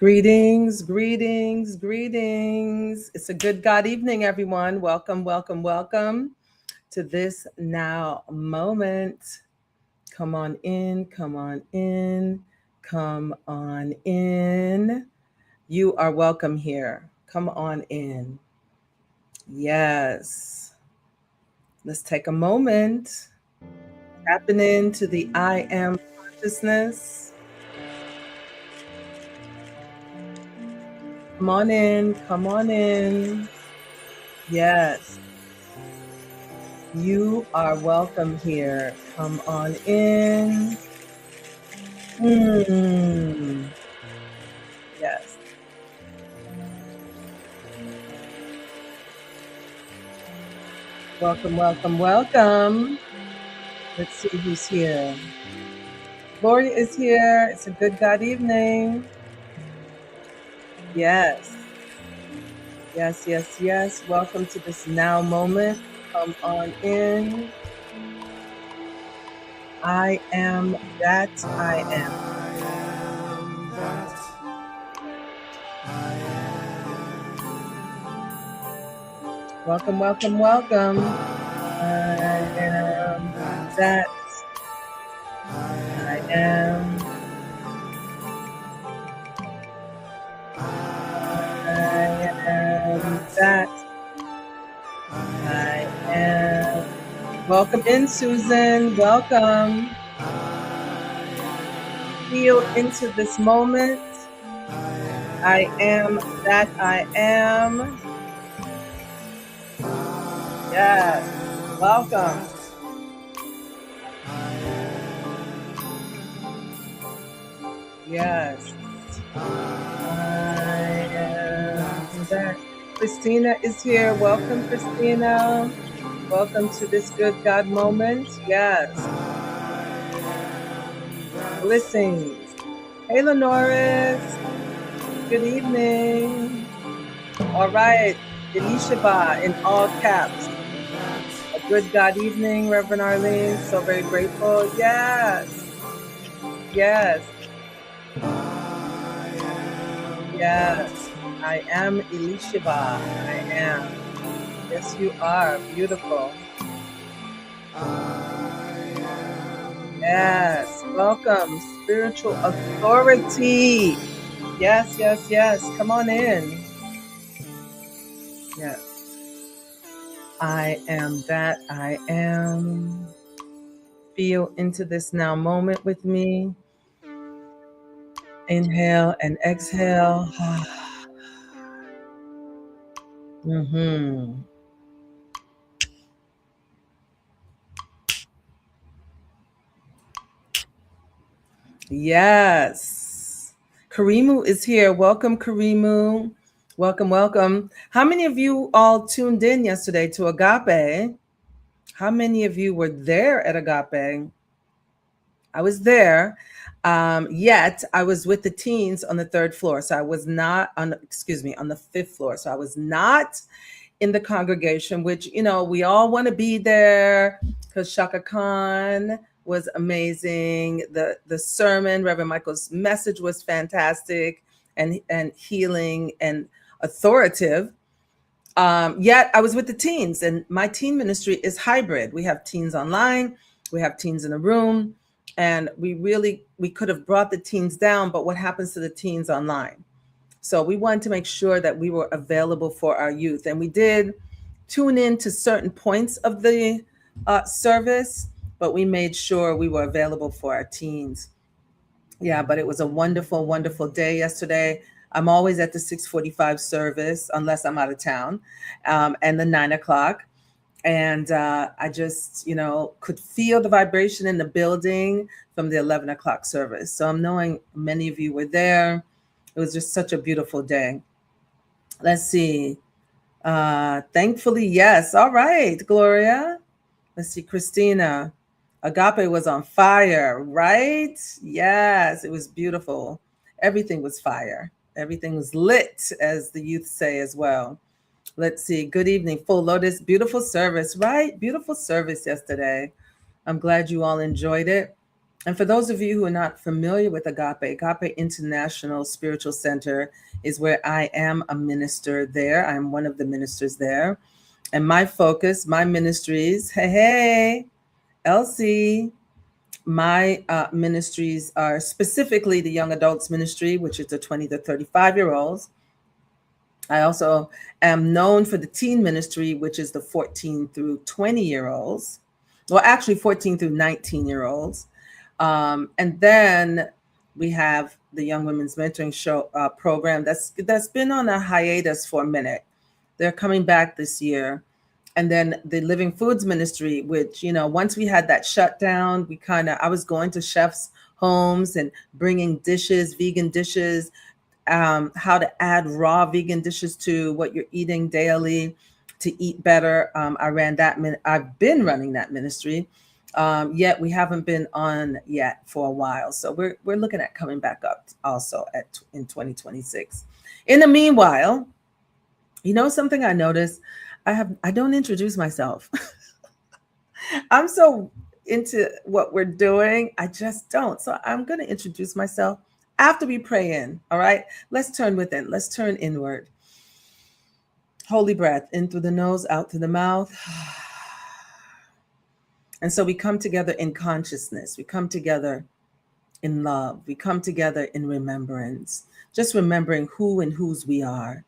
Greetings, greetings, greetings. It's a good God evening, everyone. Welcome, welcome, welcome to this now moment. Come on in, come on in, come on in. You are welcome here. Come on in. Yes. Let's take a moment, tapping into the I am consciousness. Come on in, come on in. Yes. You are welcome here. Come on in. Yes. Welcome, welcome, welcome. Let's see who's here. Gloria is here. It's a good God evening. Yes. Yes, yes, yes. Welcome to this now moment. Come on in. I am that I am. Welcome, welcome, welcome. I am that I am. I am that I am. Welcome in, Susan. Welcome. Feel into this moment. I am that I am. Yes. Welcome. Yes. I am that. Christina is here. Welcome, Christina. Welcome to this good God moment. Yes. Blessings. Hey, Lenoris. Good evening. All right. Elishaba in all caps. A good God evening, Reverend Arlene. So very grateful. Yes. Yes. Yes. I am Elishaba. I am. Yes, you are. Beautiful. Yes. Welcome. Spiritual authority. Yes, yes, yes. Come on in. Yes. I am that I am. Feel into this now moment with me. Inhale and exhale. Yes. Karimu is here. Welcome, Karimu. Welcome, welcome. How many of you all tuned in yesterday to Agape? How many of you were there at Agape? I was there. Yet I was with the teens on the third floor. So I was not on the fifth floor. So I was not in the congregation, which, we all want to be there because Shaka Khan was amazing. The sermon, Reverend Michael's message was fantastic and healing and authoritative. Yet I was with the teens, and my teen ministry is hybrid. We have teens online, we have teens in a room, and we could have brought the teens down, but what happens to the teens online? So we wanted to make sure that we were available for our youth, and we did tune in to certain points of the service, but we made sure we were available for our teens. Yeah, but it was a wonderful, wonderful day yesterday. I'm always at the 6:45 service unless I'm out of town, and the 9 o'clock. And I just, could feel the vibration in the building from the 11 o'clock service. So I'm knowing many of you were there. It was just such a beautiful day. Let's see. Thankfully, yes. All right, Gloria. Let's see, Christina. Agape was on fire, right? Yes, it was beautiful. Everything was fire. Everything was lit, as the youth say as well. Let's see. Good evening, Full Lotus. Beautiful service, right? Beautiful service yesterday. I'm glad you all enjoyed it. And for those of you who are not familiar with Agape, Agape International Spiritual Center is where I am a minister there. I'm one of the ministers there. And my focus, my ministries, hey, Elsie, my ministries are specifically the young adults ministry, which is the 20 to 35-year-olds. I also am known for the teen ministry, which is the 14 through 20-year-olds. Well, actually 14 through 19-year-olds. And then we have the Young Women's Mentoring Show program that's been on a hiatus for a minute. They're coming back this year. And then the Living Foods Ministry, which, once we had that shutdown, I was going to chefs' homes and bringing dishes, vegan dishes, how to add raw vegan dishes to what you're eating daily to eat better. I've been running that ministry, yet we haven't been on yet for a while. So we're looking at coming back up also in 2026. In the meanwhile, something I noticed, I don't introduce myself. I'm so into what we're doing, I just don't. So I'm going to introduce myself after we pray in. All right, let's turn within. Let's turn inward. Holy breath in through the nose, out through the mouth. And so we come together in consciousness. We come together in love. We come together in remembrance, just remembering who and whose we are.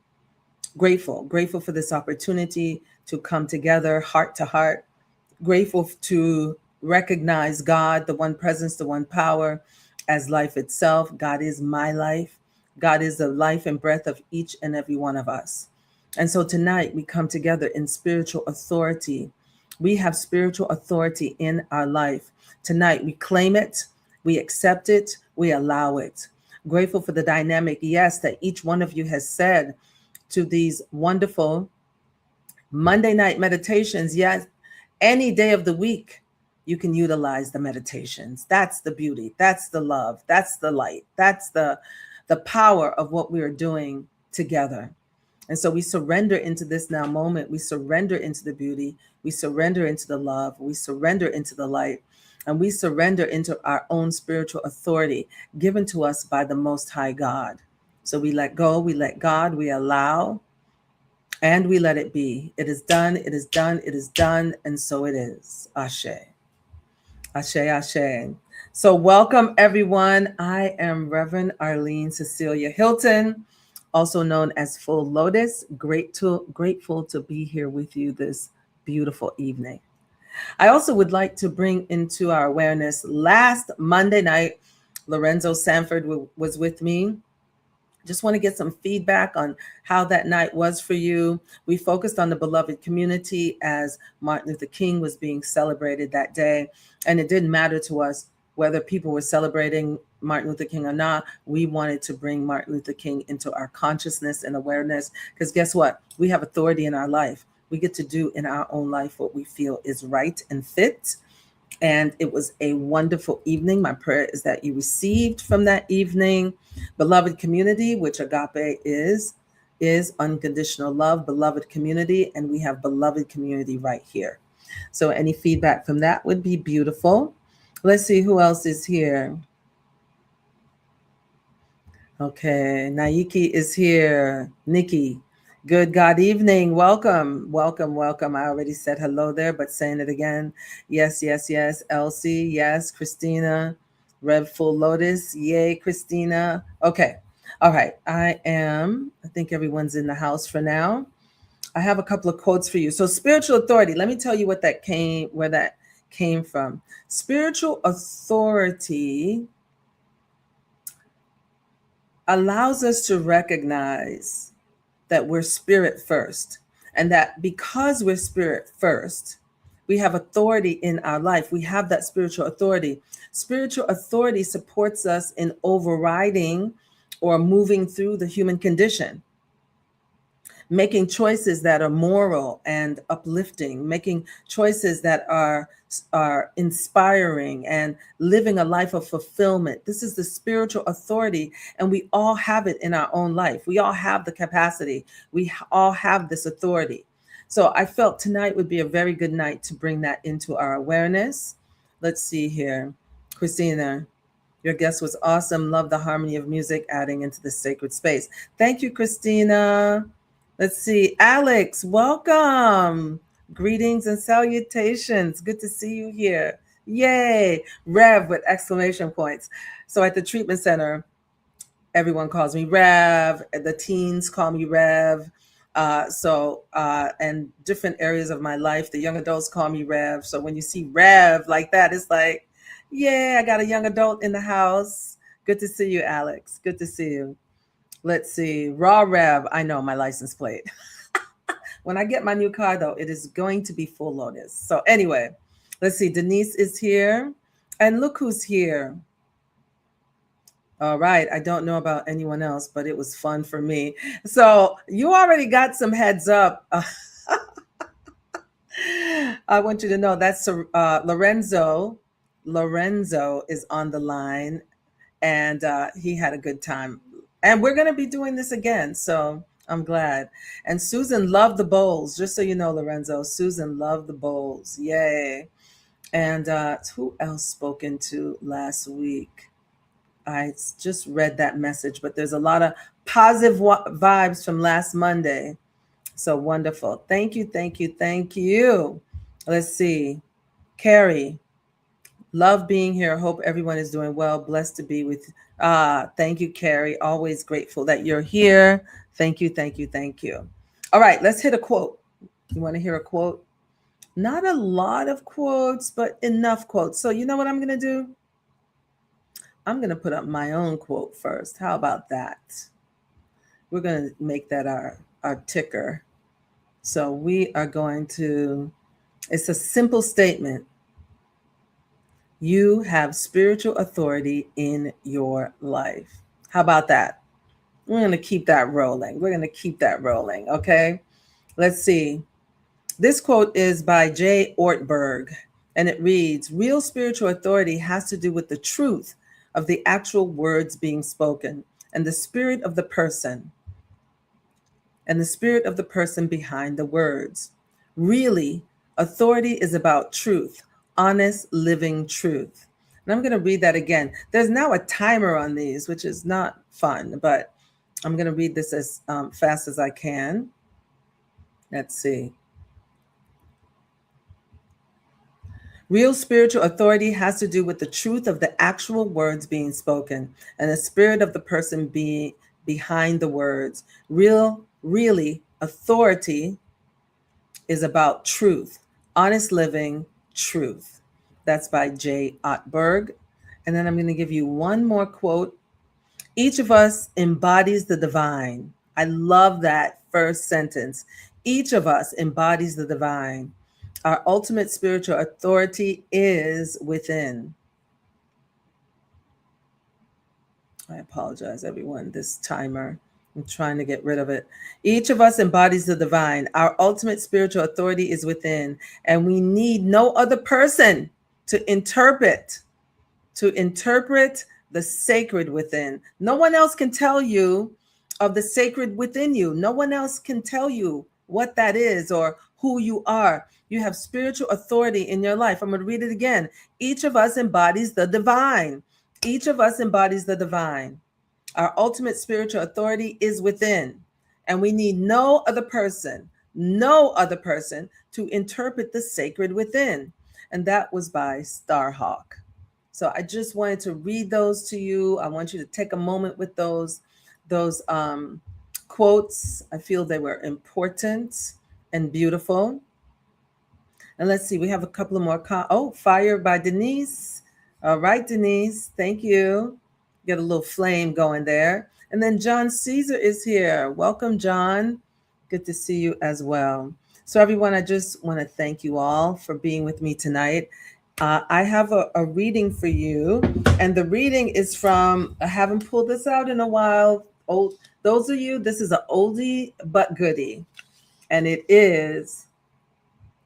Grateful for this opportunity to come together heart to heart. Grateful to recognize God, the one presence, the one power, as life itself. God is my life. God is the life and breath of each and every one of us. And so tonight we come together in spiritual authority. We have spiritual authority in our life. Tonight we claim it, we accept it, we allow it. Grateful for the dynamic yes that each one of you has said to these wonderful Monday night meditations. Yes, any day of the week, you can utilize the meditations. That's the beauty. That's the love. That's the light. That's the power of what we are doing together. And so we surrender into this now moment. We surrender into the beauty. We surrender into the love. We surrender into the light. And we surrender into our own spiritual authority given to us by the Most High God. So we let go, we let God, we allow, and we let it be. It is done, it is done, it is done, and so it is. Ashe. Ashe, ashe. So welcome, everyone. I am Reverend Arlene Cecilia Hilton, also known as Full Lotus. Grateful to be here with you this beautiful evening. I also would like to bring into our awareness, last Monday night, Lorenzo Sanford was with me. Just want to get some feedback on how that night was for you. We focused on the beloved community as Martin Luther King was being celebrated that day. And it didn't matter to us whether people were celebrating Martin Luther King or not. We wanted to bring Martin Luther King into our consciousness and awareness, because guess what? We have authority in our life. We get to do in our own life what we feel is right and fit. And it was a wonderful evening. My prayer is that you received from that evening. Beloved community, which Agape is unconditional love, beloved community, and we have beloved community right here. So any feedback from that would be beautiful. Let's see who else is here. Okay, Naiki is here. Nikki, good God evening. Welcome. I already said hello there, but saying it again. Yes. Elsie, yes. Christina, Rev Full Lotus. Yay, Christina. Okay. All right. I think everyone's in the house for now. I have a couple of quotes for you. So spiritual authority, let me tell you where that came from. Spiritual authority allows us to recognize that we're spirit first, and that because we're spirit first, we have authority in our life. We have that spiritual authority. Spiritual authority supports us in overriding or moving through the human condition, making choices that are moral and uplifting, making choices that are inspiring, and living a life of fulfillment. This is the spiritual authority, and we all have it in our own life. We all have the capacity. We all have this authority. So I felt tonight would be a very good night to bring that into our awareness. Let's see here. Christina, your guest was awesome. Love the harmony of music adding into the sacred space. Thank you, Christina. Let's see. Alex, welcome. Greetings and salutations. Good to see you here. Yay. Rev with exclamation points. So at the treatment center, everyone calls me Rev. The teens call me Rev. And different areas of my life, the young adults call me Rev. So when you see Rev like that, it's like, yeah, I got a young adult in the house. Good to see you, Alex. Good to see you. Let's see. Raw Rev. I know my license plate. When I get my new car, though, it is going to be full Lotus. So anyway, let's see. Denise is here. And look who's here. All right. I don't know about anyone else, but it was fun for me. So you already got some heads up. I want you to know that's Lorenzo. Lorenzo is on the line, and he had a good time. And we're going to be doing this again. So I'm glad. And Susan loved the bowls. Just so you know, Lorenzo, Susan loved the bowls. Yay. And who else spoke into last week? I just read that message, but there's a lot of positive vibes from last Monday. So wonderful. Thank you, thank you, thank you. Let's see. Carrie, love being here. Hope everyone is doing well. Blessed to be with. Thank you, Carrie. Always grateful that you're here. Thank you, thank you, thank you. All right, let's hit a quote. You want to hear a quote? Not a lot of quotes, but enough quotes. So you know what I'm going to do? I'm going to put up my own quote first. How about that? We're going to make that our ticker. So we are going to, it's a simple statement. You have spiritual authority in your life. How about that? We're going to keep that rolling. We're going to keep that rolling. Okay. Let's see. This quote is by Jay Ortberg, and it reads, real spiritual authority has to do with the truth of the actual words being spoken and the spirit of the person behind the words. Really, authority is about truth, honest, living truth. And I'm going to read that again. There's now a timer on these, which is not fun, but I'm going to read this as fast as I can. Let's see. Real spiritual authority has to do with the truth of the actual words being spoken and the spirit of the person being behind the words. Really, authority is about truth, honest living, truth. That's by Jay Ortberg. And then I'm going to give you one more quote. Each of us embodies the divine. I love that first sentence. Each of us embodies the divine. Our ultimate spiritual authority is within. I apologize, everyone. This timer, I'm trying to get rid of it. Each of us embodies the divine. Our ultimate spiritual authority is within, and we need no other person to interpret the sacred within. No one else can tell you of the sacred within you. No one else can tell you what that is or who you are. You have spiritual authority in your life. I'm going to read it again. Each of us embodies the divine. Each of us embodies the divine. Our ultimate spiritual authority is within, and we need no other person to interpret the sacred within. And that was by Starhawk. So I just wanted to read those to you. I want you to take a moment with those quotes. I feel they were important and beautiful. And let's see, we have a couple of more. Fire by Denise. All right, Denise, thank you. Get a little flame going there. And then John Caesar is here. Welcome, John. Good to see you as well. So everyone, I just want to thank you all for being with me tonight. I have a reading for you, and the reading is from, I haven't pulled this out in a while. Those of you, this is an oldie but goodie, and it is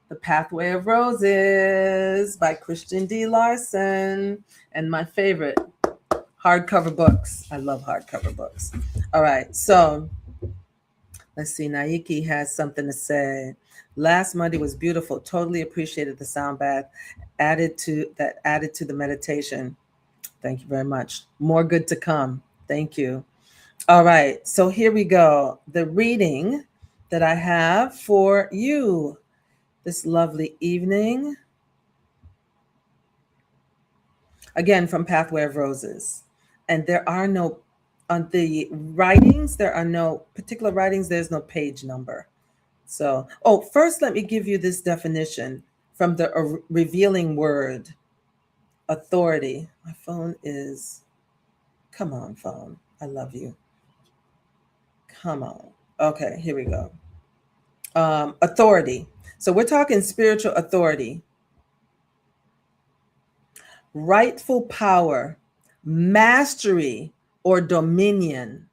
The Pathway of Roses by Christian D. Larson, and my favorite, hardcover books. I love hardcover books. All right, so let's see. Naiki has something to say. Last Monday was beautiful. Totally appreciated the sound bath added to the meditation. Thank you very much. More good to come. Thank you. All right. So here we go. The reading that I have for you this lovely evening. Again, from Pathway of Roses. And there are no, on the writings, there are no particular writings, there's no page number. So, first let me give you this definition from the Revealing Word, authority. My phone is, come on, phone. I love you. Come on. Okay, here we go. Authority. So we're talking spiritual authority. Rightful power, mastery, or dominion.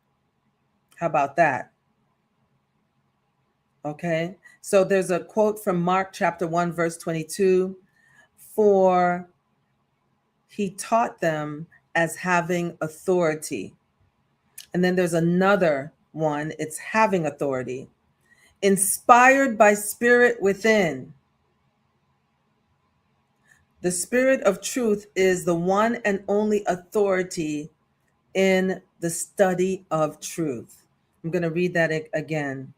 How about that? Okay. So there's a quote from Mark chapter 1, verse 22. For he taught them as having authority. And then there's another one. It's having authority. Inspired by spirit within. The spirit of truth is the one and only authority in the study of truth. I'm going to read that again.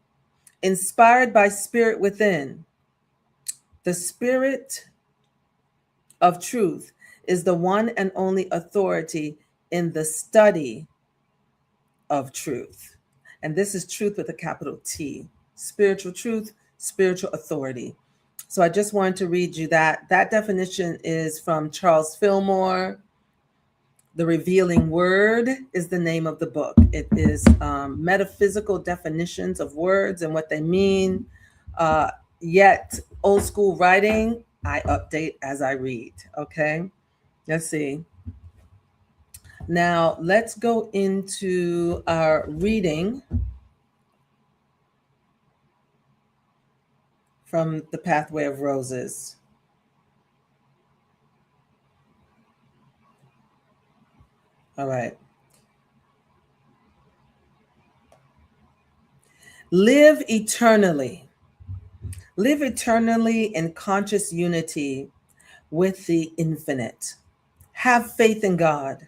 Inspired by spirit within. The spirit of truth is the one and only authority in the study of truth. And this is truth with a capital T. Spiritual truth, spiritual authority. So I just wanted to read you that. That definition is from Charles Fillmore. The Revealing Word is the name of the book. It is metaphysical definitions of words and what they mean. Yet old school writing, I update as I read. Okay, let's see. Now let's go into our reading from the Pathway of Roses. All right. Live eternally. Live eternally in conscious unity with the infinite. Have faith in God.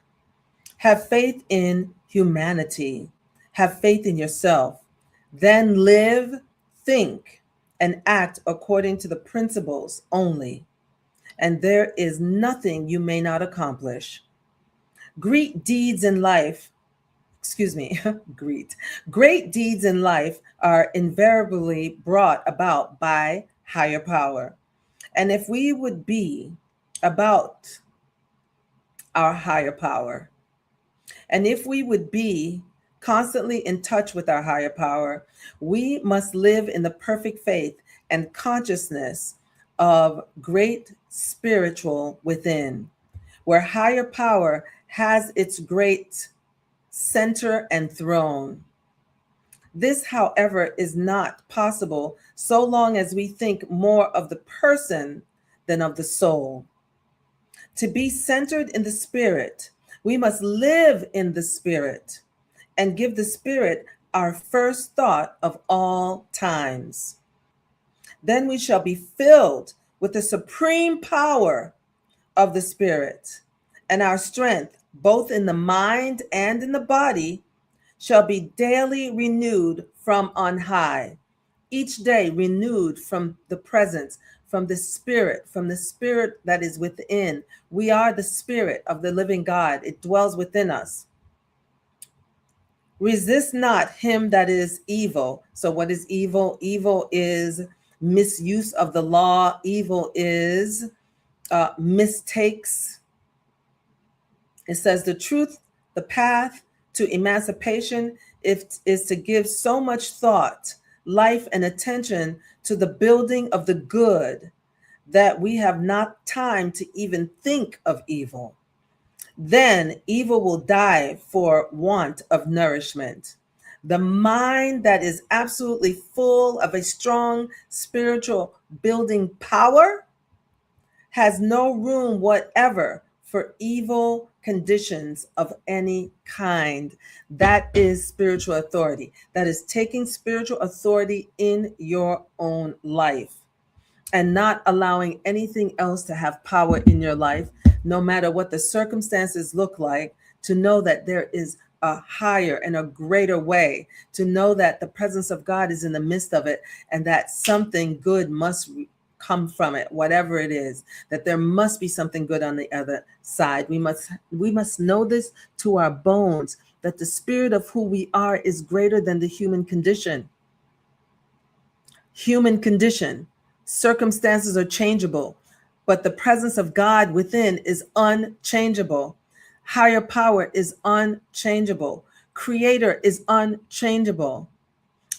Have faith in humanity. Have faith in yourself. Then live, think, and act according to the principles only. And there is nothing you may not accomplish. Great deeds in life are invariably brought about by higher power. And if we would be about our higher power, and if we would be constantly in touch with our higher power, we must live in the perfect faith and consciousness of great spiritual within, where higher power has its great center and throne. This, however, is not possible so long as we think more of the person than of the soul. To be centered in the spirit, we must live in the spirit and give the spirit our first thought of all times. Then we shall be filled with the supreme power of the spirit, and our strength, both in the mind and in the body, shall be daily renewed from on high, each day renewed from the presence, from the spirit that is within. We are the spirit of the living God. It dwells within us. Resist not him that is evil. So what is evil? Evil is misuse of the law. Evil is mistakes. It says the truth, the path to emancipation is to give so much thought, life, and attention to the building of the good that we have not time to even think of evil. Then evil will die for want of nourishment. The mind that is absolutely full of a strong spiritual building power has no room whatever for evil conditions of any kind. That is spiritual authority. That is taking spiritual authority in your own life. and not allowing anything else to have power in your life, no matter what the circumstances look like, to know that there is a higher and a greater way, to know that the presence of God is in the midst of it, and that something good must come from it, whatever it is, that there must be something good on the other side. We must know this to our bones, that the spirit of who we are is greater than the human condition. Human condition. Circumstances are changeable, but the presence of God within is unchangeable. Higher power is unchangeable. Creator is unchangeable.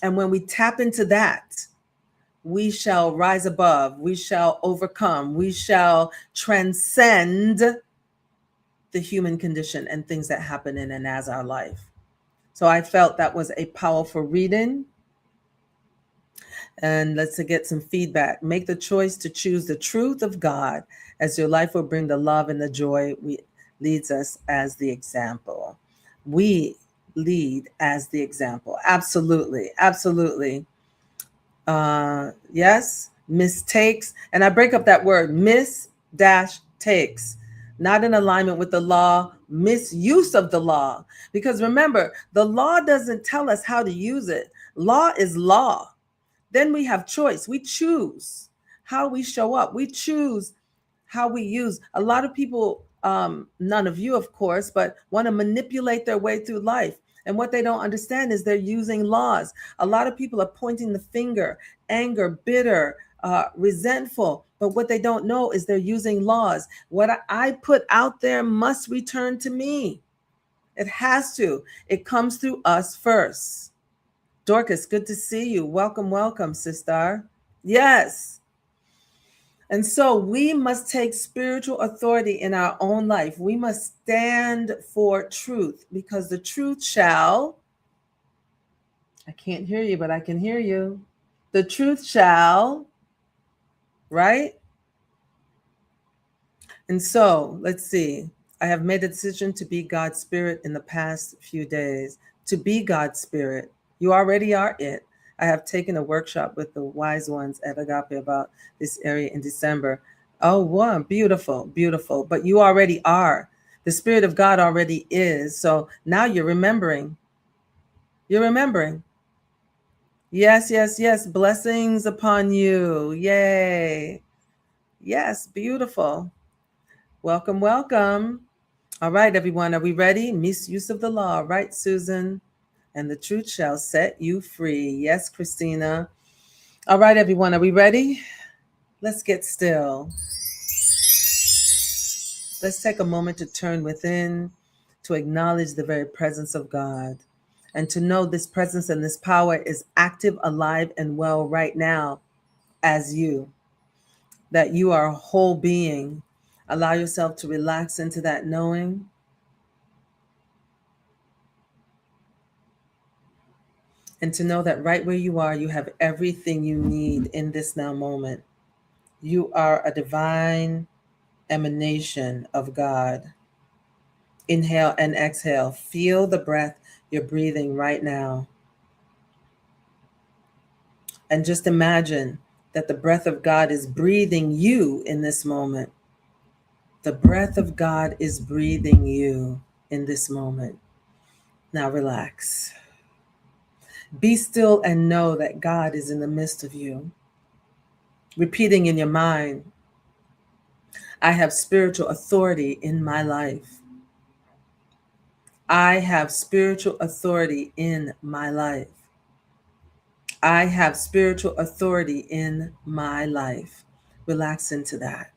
And when we tap into that, we shall rise above, we shall overcome, we shall transcend the human condition and things that happen in and as our life. So I felt that was a powerful reading. And let's get some feedback. Make the choice to choose the truth of God, as your life will bring the love and the joy. We leads us as the example. We lead as the example. Absolutely. Absolutely. Yes. Mistakes. And I break up that word, takes. Not in alignment with the law, misuse of the law. Because remember, the law doesn't tell us how to use it. Law is law. Then we have choice. We choose how we show up. We choose how we use. A lot of people, none of you, of course, but want to manipulate their way through life. And what they don't understand is they're using laws. A lot of people are pointing the finger, anger, bitter, resentful. But what they don't know is they're using laws. What I put out there must return to me. It has to. It comes through us first. Dorcas, good to see you. Welcome, welcome, sister. Yes. And so we must take spiritual authority in our own life. We must stand for truth, because the truth shall, I can't hear you, but I can hear you. The truth shall, right? And so let's see. I have made a decision to be God's spirit in the past few days. To be God's spirit. You already are it. I have taken a workshop with the wise ones at Agape about this area in December. Oh, wow, beautiful, beautiful. But you already are. The Spirit of God already is. So now you're remembering. You're remembering. Yes, yes, yes. Blessings upon you. Yay. Yes, beautiful. Welcome, welcome. All right, everyone. Are we ready? Misuse of the law, right, Susan? And the truth shall set you free. Yes, Christina. All right, everyone. Are we ready? Let's get still. Let's take a moment to turn within, to acknowledge the very presence of God, and to know this presence and this power is active, alive, and well right now as you, that you are a whole being. Allow yourself to relax into that knowing. And to know that right where you are, you have everything you need in this now moment. You are a divine emanation of God. Inhale and exhale. Feel the breath you're breathing right now. And just imagine that the breath of God is breathing you in this moment. The breath of God is breathing you in this moment. Now relax. Be still and know that God is in the midst of you. Repeating in your mind, I have spiritual authority in my life. I have spiritual authority in my life. I have spiritual authority in my life. Relax into that.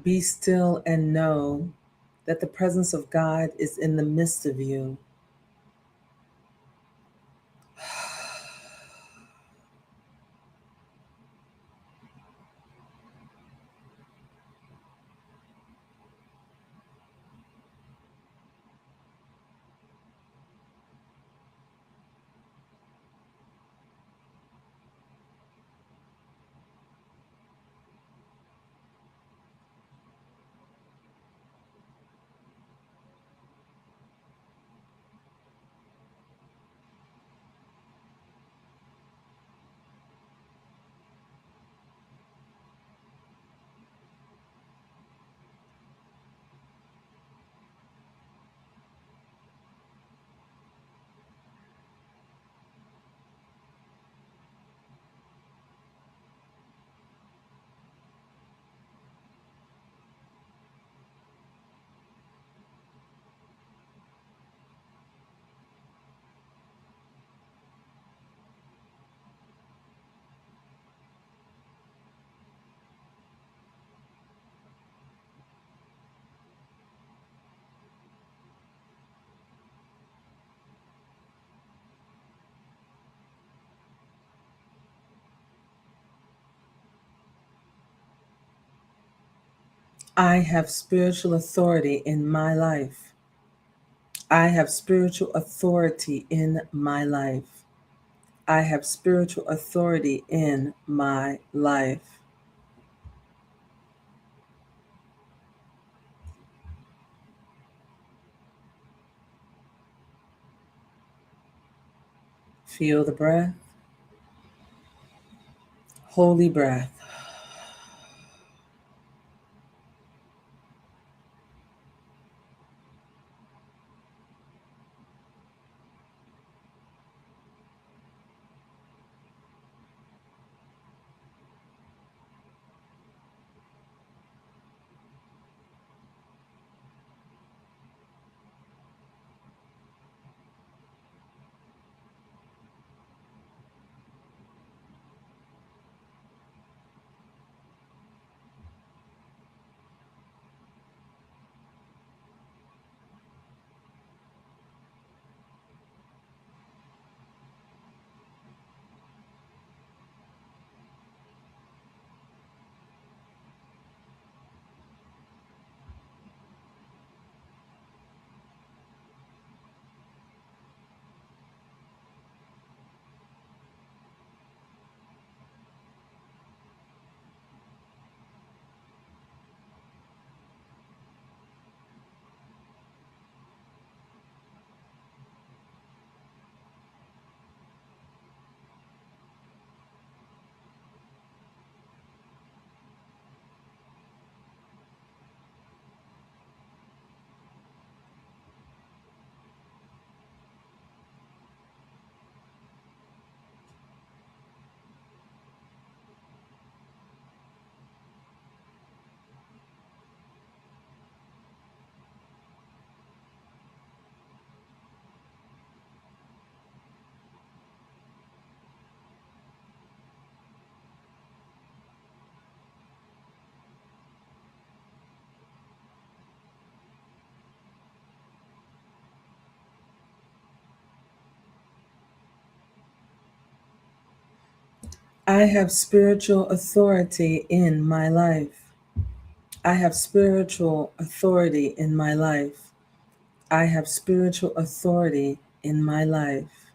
Be still and know that the presence of God is in the midst of you. I have spiritual authority in my life. I have spiritual authority in my life. I have spiritual authority in my life. Feel the breath. Holy breath. I have spiritual authority in my life. I have spiritual authority in my life. I have spiritual authority in my life.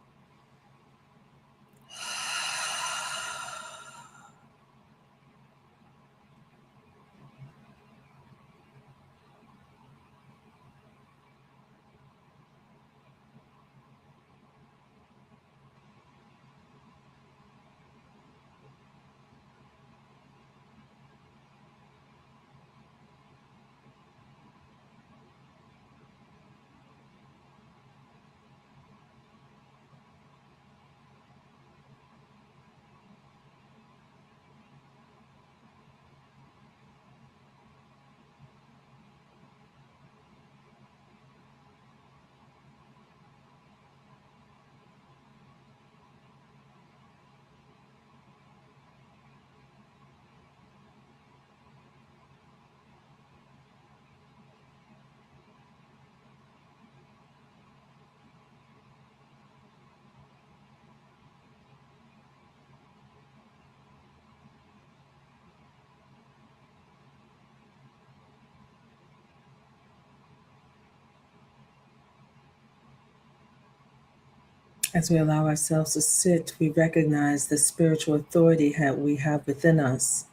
As we allow ourselves to sit, we recognize the spiritual authority we have within us.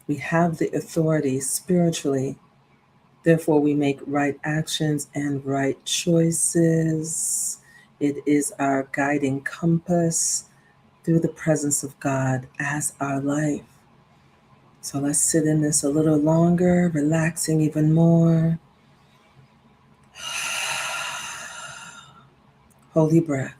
We have the authority spiritually. Therefore, we make right actions and right choices. It is our guiding compass through the presence of God as our life. So let's sit in this a little longer, relaxing even more. Holy breath.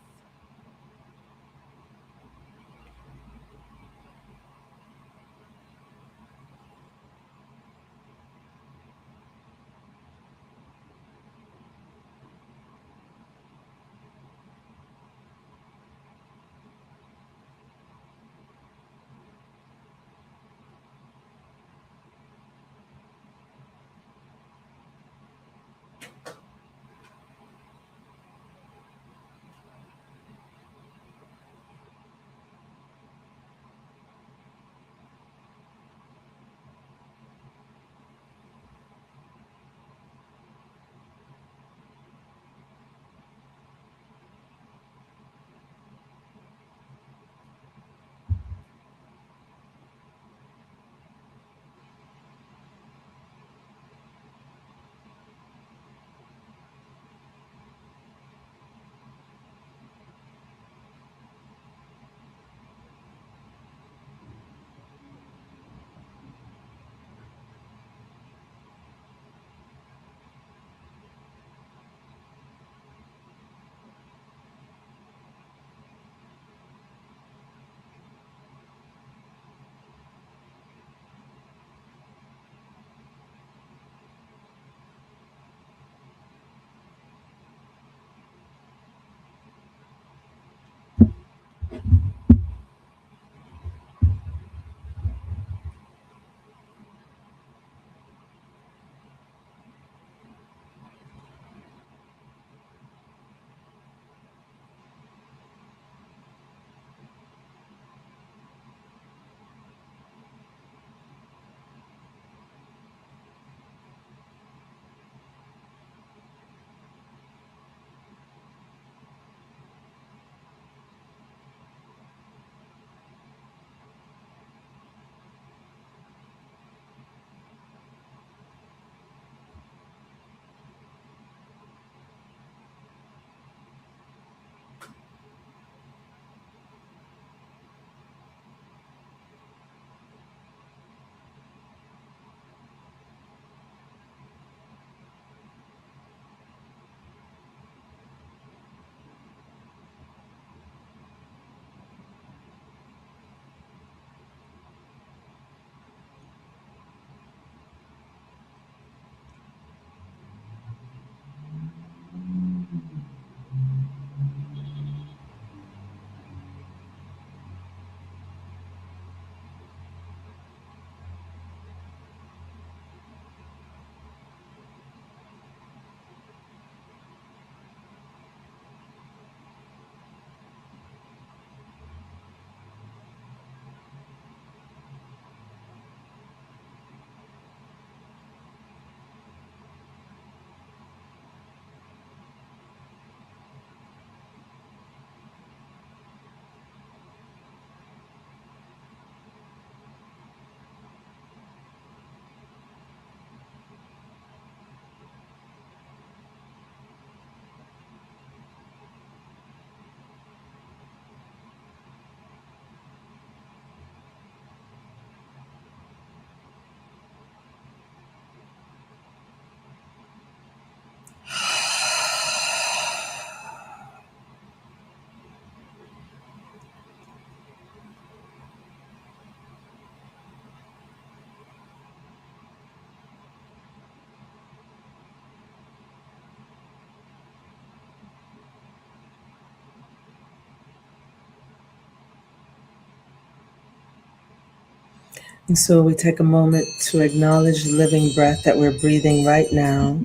And so we take a moment to acknowledge the living breath that we're breathing right now.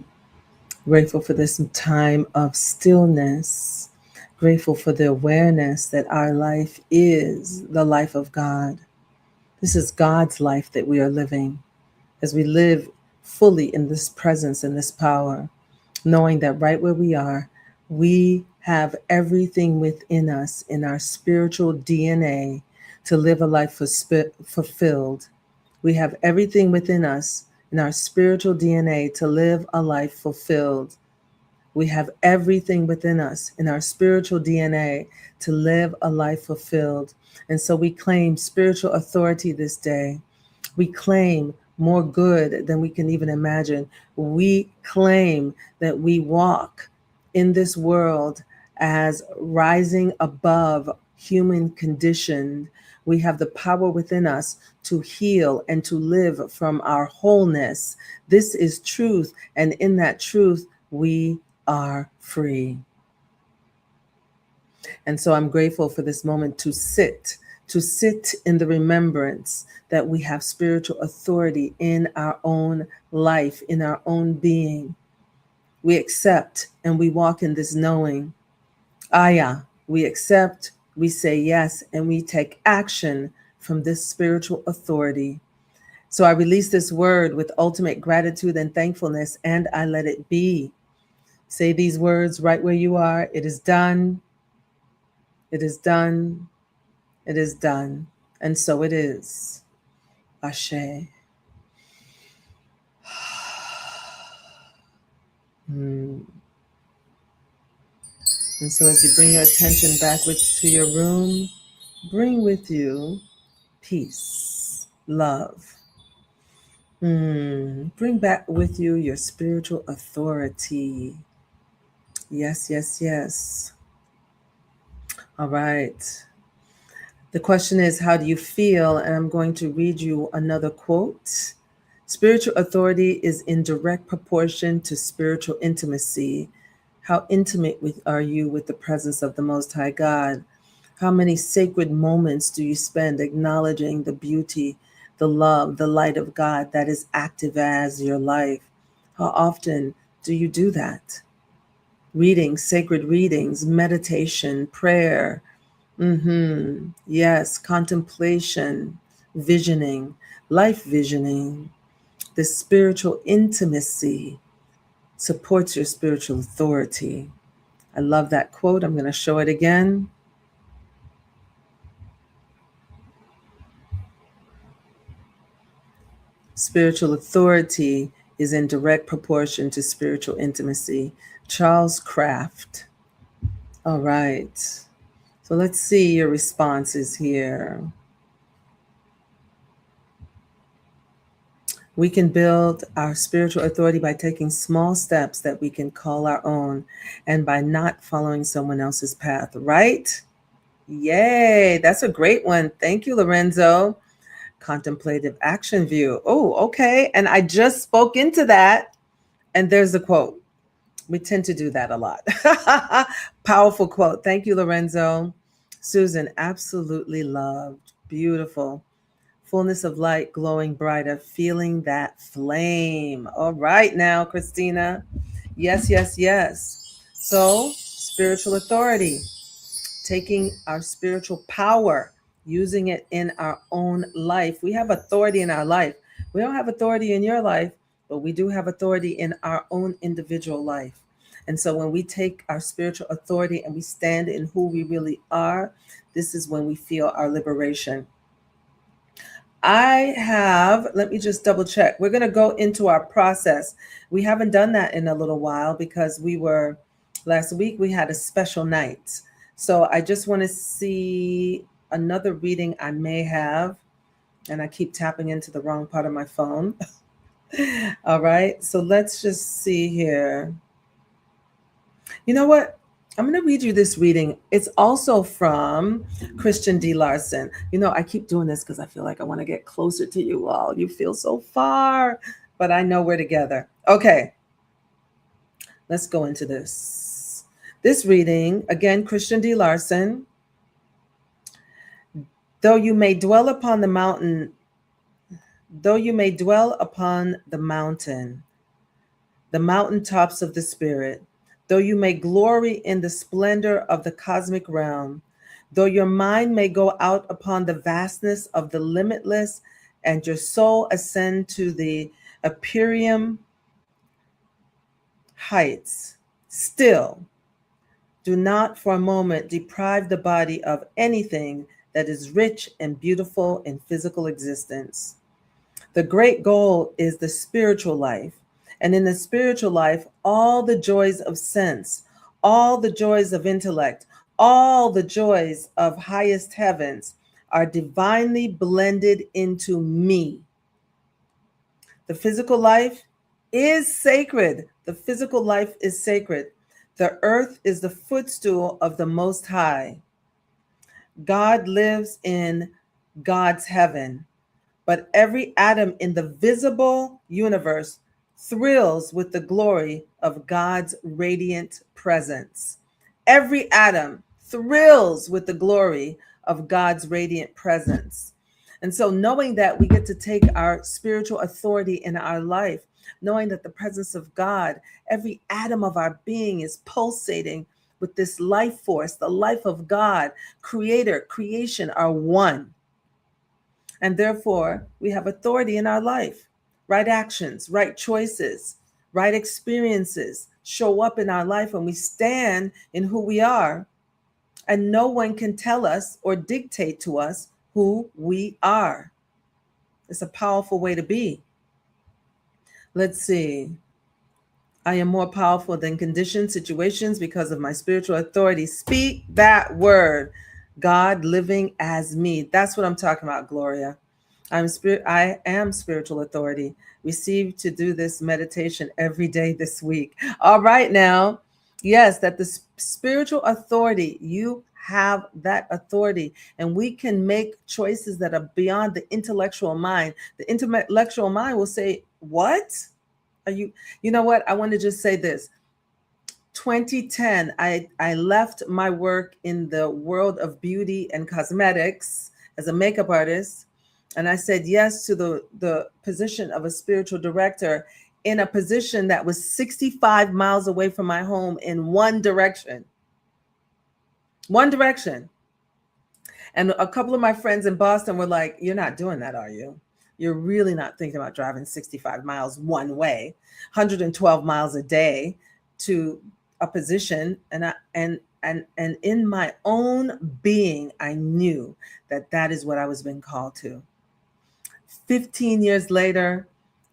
Grateful for this time of stillness. Grateful for the awareness that our life is the life of God. This is God's life that we are living as we live fully in this presence and this power, knowing that right where we are, we have everything within us in our spiritual DNA to live a life fulfilled. We have everything within us in our spiritual DNA to live a life fulfilled. We have everything within us in our spiritual DNA to live a life fulfilled. And so we claim spiritual authority this day. We claim more good than we can even imagine. We claim that we walk in this world as rising above human condition. We have the power within us to heal and to live from our wholeness. This is truth, and in that truth, we are free. And so I'm grateful for this moment to sit in the remembrance that we have spiritual authority in our own life, in our own being. We accept and we walk in this knowing. Aya, we accept, we say yes, and we take action from this spiritual authority. So I release this word with ultimate gratitude and thankfulness, and I let it be. Say these words right where you are. It is done. It is done. It is done. And so it is. Ashe. And so as you bring your attention backwards to your room, bring with you peace, love. Bring back with you your spiritual authority. Yes, yes, yes. All right. The question is, how do you feel? And I'm going to read you another quote. Spiritual authority is in direct proportion to spiritual intimacy. How intimate are you with the presence of the Most High God? How many sacred moments do you spend acknowledging the beauty, the love, the light of God that is active as your life? How often do you do that? Reading, sacred readings, meditation, prayer. Yes, contemplation, visioning, life visioning. The spiritual intimacy supports your spiritual authority. I love that quote. I'm going to show it again. Spiritual authority is in direct proportion to spiritual intimacy. Charles Kraft. All right. So let's see your responses here. We can build our spiritual authority by taking small steps that we can call our own and by not following someone else's path, right? Yay, that's a great one. Thank you, Lorenzo. Contemplative action view. Oh, okay. And I just spoke into that. And there's the quote. We tend to do that a lot. Powerful quote. Thank you, Lorenzo. Susan, absolutely loved. Beautiful. Fullness of light, glowing brighter, feeling that flame. All right now, Christina. Yes, yes, yes. So, spiritual authority, taking our spiritual power, using it in our own life. We have authority in our life. We don't have authority in your life, but we do have authority in our own individual life. And so when we take our spiritual authority and we stand in who we really are, this is when we feel our liberation. Let me just double check. We're going to go into our process. We haven't done that in a little while because last week we had a special night. So I just want to see another reading I may have, and I keep tapping into the wrong part of my phone. All right. So let's just see here. You know what? I'm going to read you this reading. It's also from Christian D. Larson. You know, I keep doing this because I feel like I want to get closer to you all. You feel so far, but I know we're together. Okay, let's go into this. This reading, again, Christian D. Larson. Though you may dwell upon the mountain, the mountaintops of the spirit, though you may glory in the splendor of the cosmic realm, though your mind may go out upon the vastness of the limitless, and your soul ascend to the Empyrean heights, still Do not for a moment deprive the body of anything that is rich and beautiful in physical existence. The great goal is the spiritual life. And in the spiritual life, all the joys of sense, all the joys of intellect, all the joys of highest heavens are divinely blended into me. The physical life is sacred. The physical life is sacred. The earth is the footstool of the Most High. God lives in God's heaven, but every atom in the visible universe thrills with the glory of God's radiant presence. Every atom thrills with the glory of God's radiant presence. And so, knowing that we get to take our spiritual authority in our life, knowing that the presence of God, every atom of our being is pulsating with this life force, the life of God, creator, creation are one. And therefore, we have authority in our life. Right actions, right choices, right experiences show up in our life when we stand in who we are. And no one can tell us or dictate to us who we are. It's a powerful way to be. Let's see. I am more powerful than conditioned situations because of my spiritual authority. Speak that word. God living as me. That's what I'm talking about, Gloria. I am spiritual authority. Receive to do this meditation every day this week. All right, now, yes, that the spiritual authority, you have that authority, and we can make choices that are beyond the intellectual mind. The intellectual mind will say, "What are you?" You know what? I want to just say this. 2010, I left my work in the world of beauty and cosmetics as a makeup artist. And I said yes to the position of a spiritual director in a position that was 65 miles away from my home in one direction. One direction. And a couple of my friends in Boston were like, "You're not doing that, are you? You're really not thinking about driving 65 miles one way, 112 miles a day to a position." And in my own being, I knew that that is what I was being called to. 15 years later,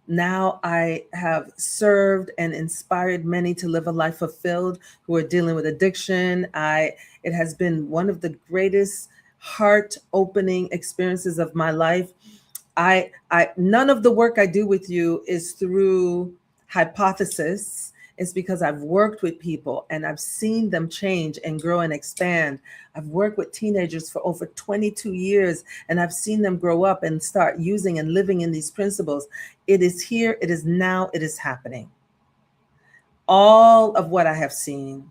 now I have served and inspired many to live a life fulfilled who are dealing with addiction. It has been one of the greatest heart opening experiences of my life. I none of the work I do with you is through hypothesis. It's because I've worked with people and I've seen them change and grow and expand. I've worked with teenagers for over 22 years and I've seen them grow up and start using and living in these principles. It is here, it is now, it is happening. All of what I have seen.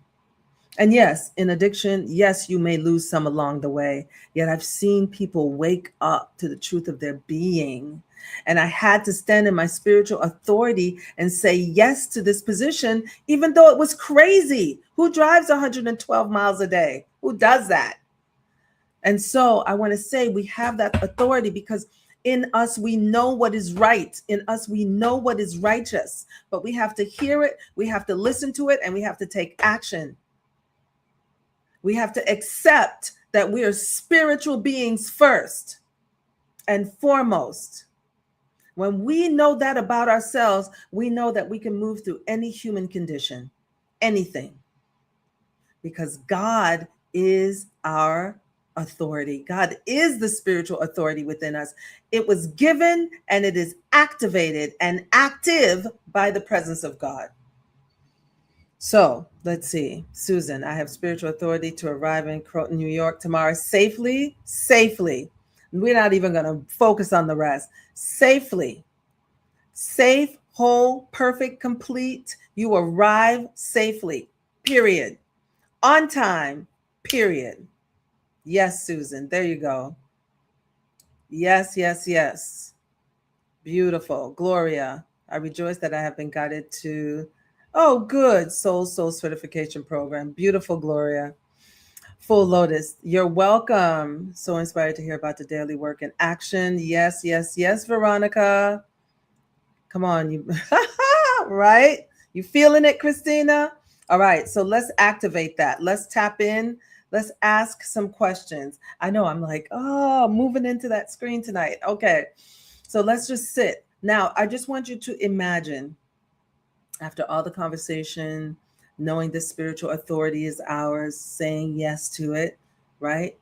And yes, in addiction, yes, you may lose some along the way. Yet I've seen people wake up to the truth of their being. And I had to stand in my spiritual authority and say yes to this position, even though it was crazy. Who drives 112 miles a day? Who does that? And so I want to say we have that authority because in us, we know what is right. In us, we know what is righteous. But we have to hear it, we have to listen to it, and we have to take action. We have to accept that we are spiritual beings first and foremost. When we know that about ourselves, we know that we can move through any human condition, anything, because God is our authority. God is the spiritual authority within us. It was given and it is activated and active by the presence of God. So let's see. Susan, I have spiritual authority to arrive in Croton, New York tomorrow safely. We're not even going to focus on the rest. Safely. Safe, whole, perfect, complete. You arrive safely. Period. On time. Period. Yes, Susan. There you go. Yes. Beautiful. Gloria, I rejoice that I have been guided to good. Soul certification program. Beautiful, Gloria. Full Lotus, you're welcome. So inspired to hear about the daily work in action. Yes, Veronica. Come on, you right? You feeling it, Christina? All right, so let's activate that. Let's tap in. Let's ask some questions. I know I'm like, oh, moving into that screen tonight. Okay, so let's just sit. Now, I just want you to imagine, after all the conversation, knowing the spiritual authority is ours, saying yes to it, right?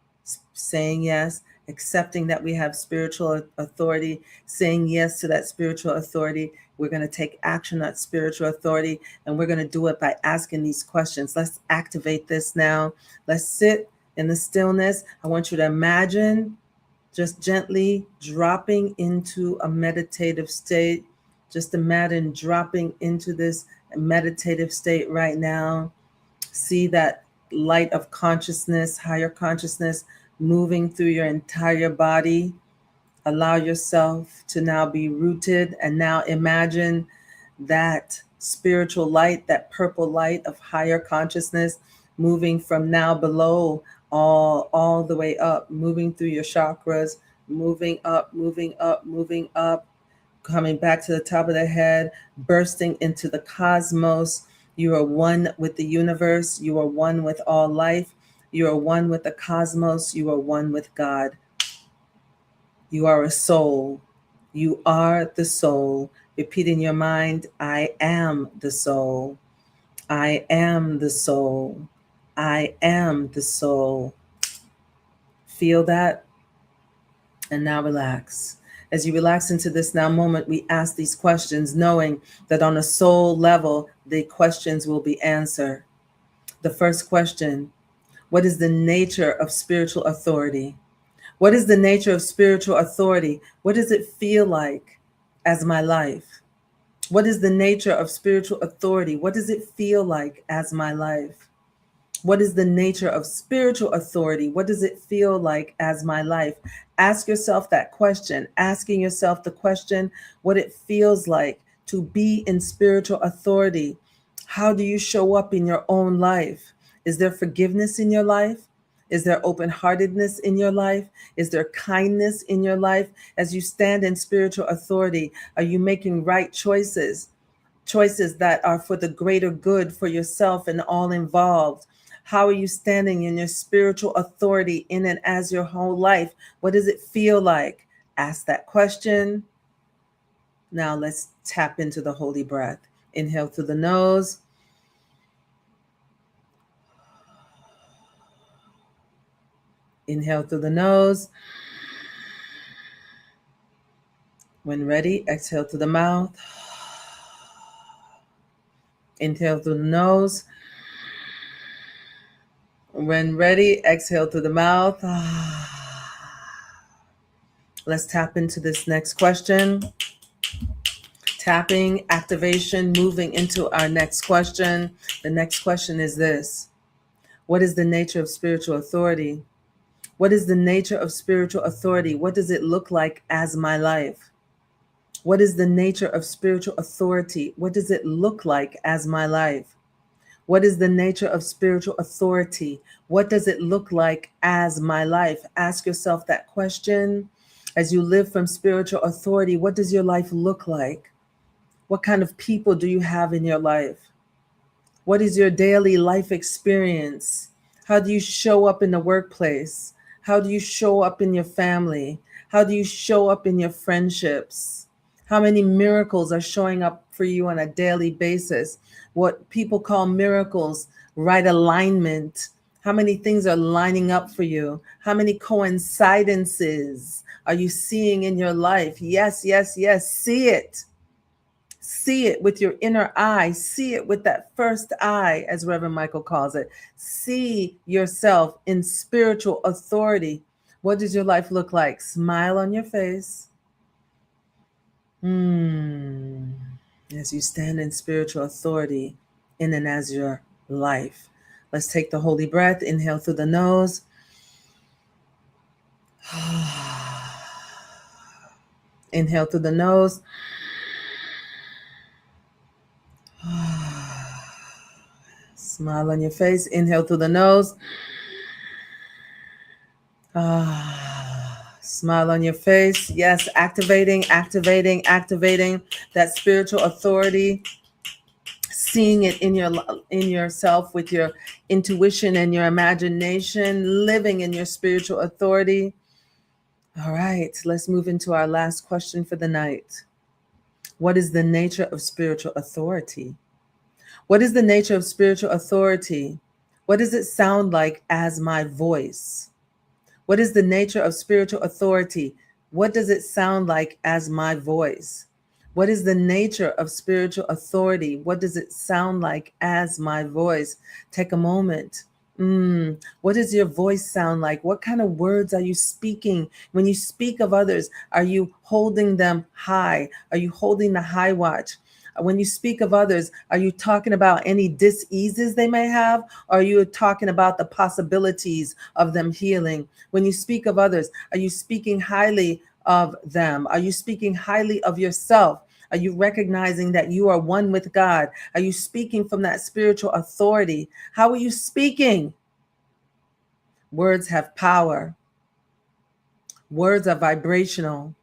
Saying yes, accepting that we have spiritual authority, saying yes to that spiritual authority. We're going to take action on spiritual authority, and we're going to do it by asking these questions. Let's activate this now. Let's sit in the stillness. I want you to imagine just gently dropping into a meditative state. Just imagine dropping into this meditative state right now. See that light of consciousness, higher consciousness, moving through your entire body. Allow yourself to now be rooted, and now imagine that spiritual light, that purple light of higher consciousness, moving from now below all the way up, moving through your chakras, moving up, moving up, moving up, coming back to the top of the head, bursting into the cosmos. You are one with the universe. You are one with all life. You are one with the cosmos. You are one with God. You are a soul. You are the soul. Repeat in your mind, I am the soul. I am the soul. I am the soul. Feel that? And now relax. As you relax into this now moment, we ask these questions, knowing that on a soul level, the questions will be answered. The first question, what is the nature of spiritual authority? What is the nature of spiritual authority? What does it feel like as my life? What is the nature of spiritual authority? What does it feel like as my life? What is the nature of spiritual authority? What does it feel like as my life? Ask yourself that question, asking yourself the question, what it feels like to be in spiritual authority. How do you show up in your own life? Is there forgiveness in your life? Is there open-heartedness in your life? Is there kindness in your life? As you stand in spiritual authority, are you making right choices? Choices that are for the greater good for yourself and all involved? How are you standing in your spiritual authority in and as your whole life? What does it feel like? Ask that question. Now let's tap into the holy breath. Inhale through the nose. Inhale through the nose. When ready, exhale through the mouth. Inhale through the nose. When ready, exhale through the mouth. Let's tap into this next question. Tapping, activation, moving into our next question. The next question is this. What is the nature of spiritual authority? What is the nature of spiritual authority? What does it look like as my life? What is the nature of spiritual authority? What does it look like as my life? What is the nature of spiritual authority? What does it look like as my life? Ask yourself that question. As you live from spiritual authority, what does your life look like? What kind of people do you have in your life? What is your daily life experience? How do you show up in the workplace? How do you show up in your family? How do you show up in your friendships? How many miracles are showing up for you on a daily basis? What people call miracles, right alignment. How many things are lining up for you? How many coincidences are you seeing in your life? Yes, yes, yes. See it. See it with your inner eye. See it with that first eye, as Reverend Michael calls it. See yourself in spiritual authority. What does your life look like? Smile on your face. As you stand in spiritual authority in and as your life. Let's take the holy breath. Inhale through the nose. Inhale through the nose. Smile on your face. Inhale through the nose. Smile on your face. Yes, activating that spiritual authority. seeing it in yourself with your intuition and your imagination, living in your spiritual authority. All right, let's move into our last question for the night. What is the nature of spiritual authority? What is the nature of spiritual authority? What does it sound like as my voice? What is the nature of spiritual authority? What does it sound like as my voice? What is the nature of spiritual authority? What does it sound like as my voice? Take a moment. What does your voice sound like? What kind of words are you speaking? When you speak of others, are you holding them high? Are you holding the high watch? When you speak of others, are you talking about any diseases they may have? Or are you talking about the possibilities of them healing? When you speak of others, are you speaking highly of them? Are you speaking highly of yourself? Are you recognizing that you are one with God? Are you speaking from that spiritual authority? How are you speaking? Words have power. Words are vibrational.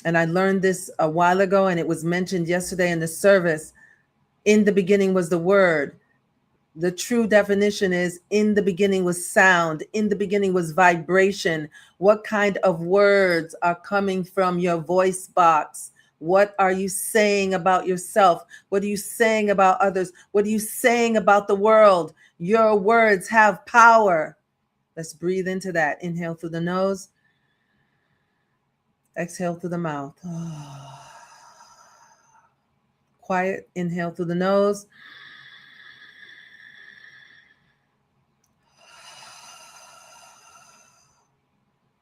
And I learned this a while ago, and it was mentioned yesterday in the service. In the beginning was the word. The true definition is in the beginning was sound. In the beginning was vibration. What kind of words are coming from your voice box? What are you saying about yourself? What are you saying about others? What are you saying about the world? Your words have power. Let's breathe into that. Inhale through the nose. Exhale through the mouth. Quiet. Inhale through the nose.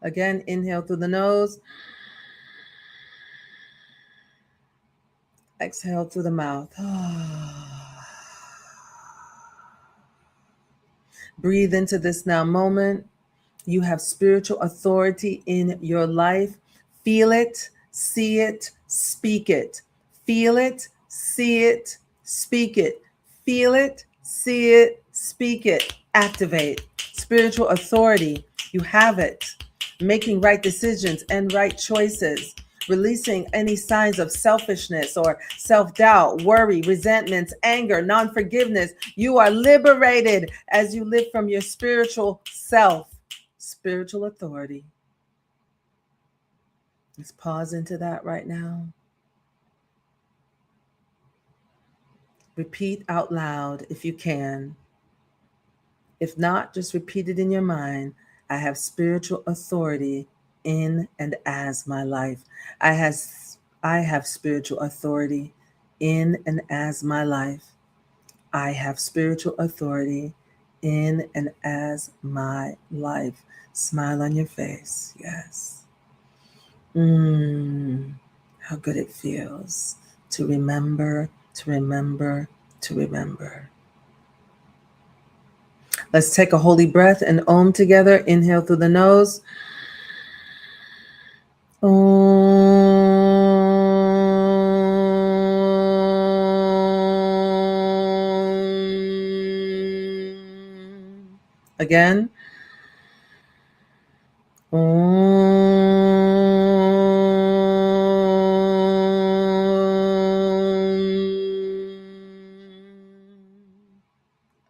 Again, inhale through the nose. Exhale through the mouth. Breathe into this now moment. You have spiritual authority in your life. Feel it, see it, speak it. Feel it, see it, speak it. Feel it, see it, speak it. Activate. Spiritual authority. You have it. Making right decisions and right choices. Releasing any signs of selfishness or self-doubt, worry, resentments, anger, non-forgiveness. You are liberated as you live from your spiritual self, spiritual authority. Let's pause into that right now. Repeat out loud if you can. If not, just repeat it in your mind. I have spiritual authority in and as my life. I have spiritual authority in and as my life. I have spiritual authority in and as my life. Smile on your face. Yes. How good it feels to remember, to remember, to remember. Let's take a holy breath and Om together. Inhale through the nose. Om. Again.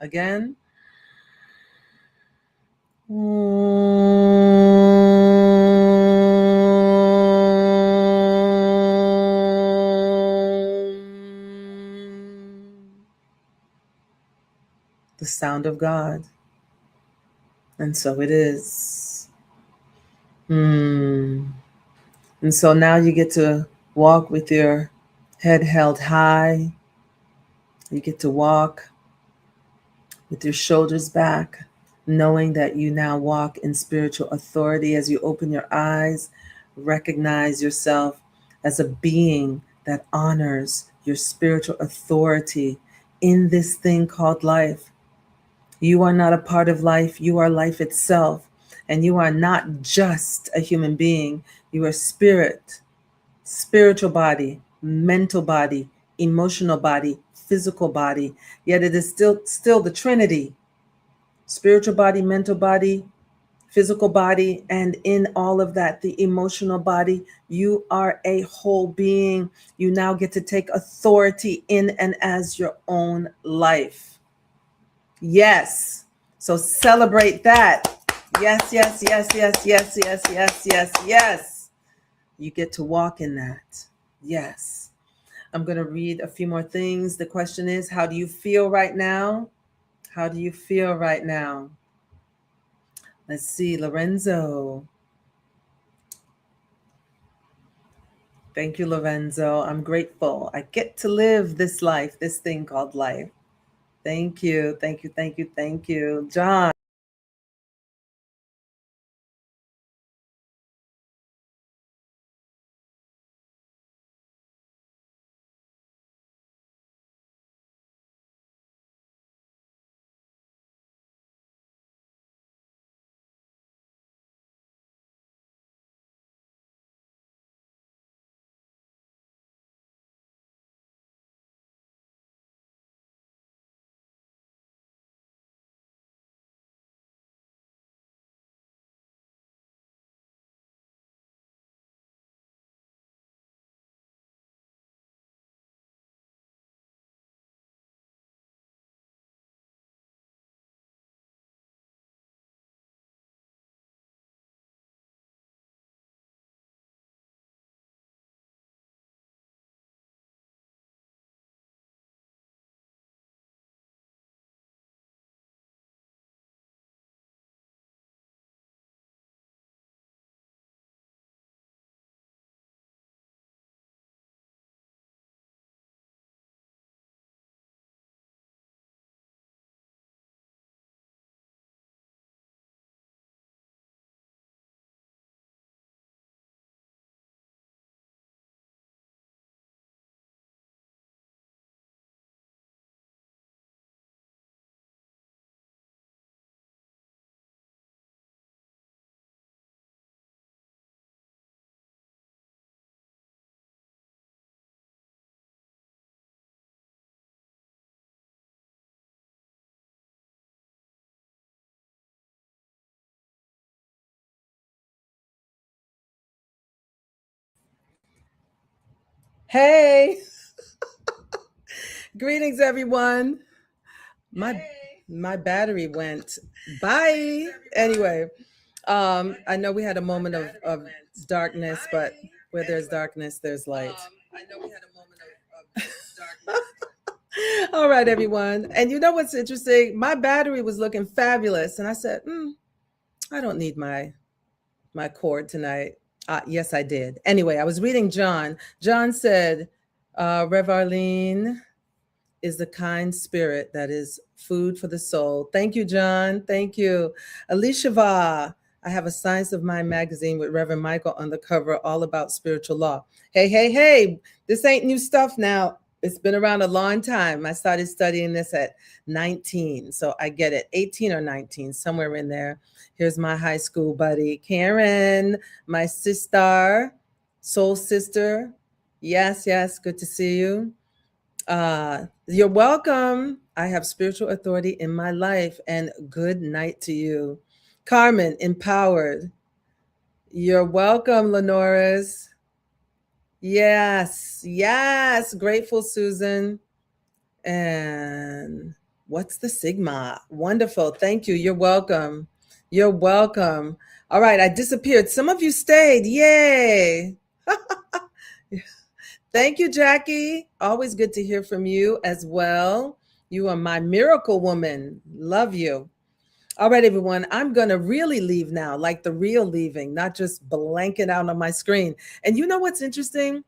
Again. The sound of God. And so it is. And so now you get to walk with your head held high. You get to walk with your shoulders back, knowing that you now walk in spiritual authority. As you open your eyes, recognize yourself as a being that honors your spiritual authority in this thing called life. You are not a part of life. You are life itself. And you are not just a human being. You are spirit, spiritual body, mental body, emotional body, physical body. Yet it is still the Trinity. Spiritual body, mental body, physical body, and in all of that, the emotional body. You are a whole being. You now get to take authority in and as your own life. Yes. So celebrate that. Yes, yes, yes, yes, yes, yes, yes, yes, yes. You get to walk in that. Yes. I'm going to read a few more things. The question is, how do you feel right now? How do you feel right now? Let's see, Lorenzo. Thank you, Lorenzo. I'm grateful. I get to live this life, this thing called life. Thank you. Thank you. Thank you. Thank you. John. Hey, greetings, everyone. My my battery went. Bye. Anyway, I know we had a moment of darkness, but where there's darkness, there's light. I know we had a moment of darkness. All right, everyone. And you know what's interesting? My battery was looking fabulous, and I said, I don't need my cord tonight. Yes, I did. Anyway, I was reading John. John said, Rev Arlene is the kind spirit that is food for the soul. Thank you, John. Thank you. Alicia Va. I have a Science of Mind magazine with Reverend Michael on the cover, all about spiritual law. Hey, hey, hey, this ain't new stuff now. It's been around a long time. I started studying this at 19, so I get it. 18 or 19, somewhere in there. Here's my high school buddy, Karen, my sister, soul sister. Yes, yes, good to see you. You're welcome. I have spiritual authority in my life, and good night to you. Carmen, empowered. You're welcome, Lenoris. Yes, yes. Grateful, Susan. And what's the Sigma? Wonderful. Thank you. You're welcome. You're welcome. All right, I disappeared. Some of you stayed. Yay. Thank you, Jackie. Always good to hear from you as well. You are my miracle woman. Love you. All right, everyone. I'm going to really leave now, like the real leaving, not just blanking out on my screen. And you know what's interesting?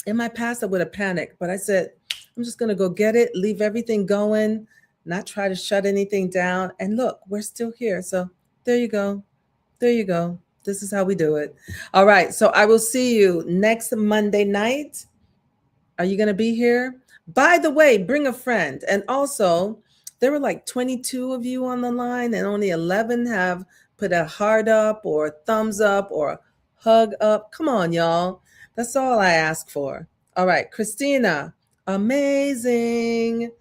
In my past, I would have panicked, but I said, I'm just going to go get it, leave everything going, not try to shut anything down. And look, we're still here. So there you go. There you go. This is how we do it. All right. So I will see you next Monday night. Are you going to be here? By the way, bring a friend. And also, there were like 22 of you on the line, and only 11 have put a heart up or a thumbs up or a hug up. Come on, y'all. That's all I ask for. All right, Christina, amazing.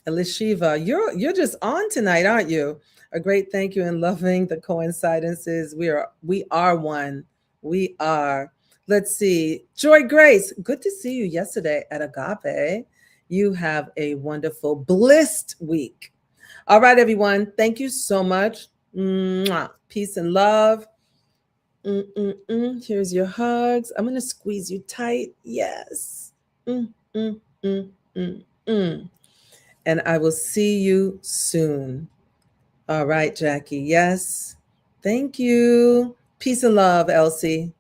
Elishiva, you're just on tonight, aren't you? A great thank you and loving the coincidences. We are one. We are. Let's see. Joy Grace, good to see you yesterday at Agape. You have a wonderful, blissed week. All right, everyone. Thank you so much. Mwah. Peace and love. Here's your hugs. I'm going to squeeze you tight. Yes. Mm, mm, mm, mm, mm. And I will see you soon. All right, Jackie. Yes. Thank you. Peace and love, Elsie.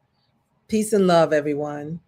Peace and love, everyone.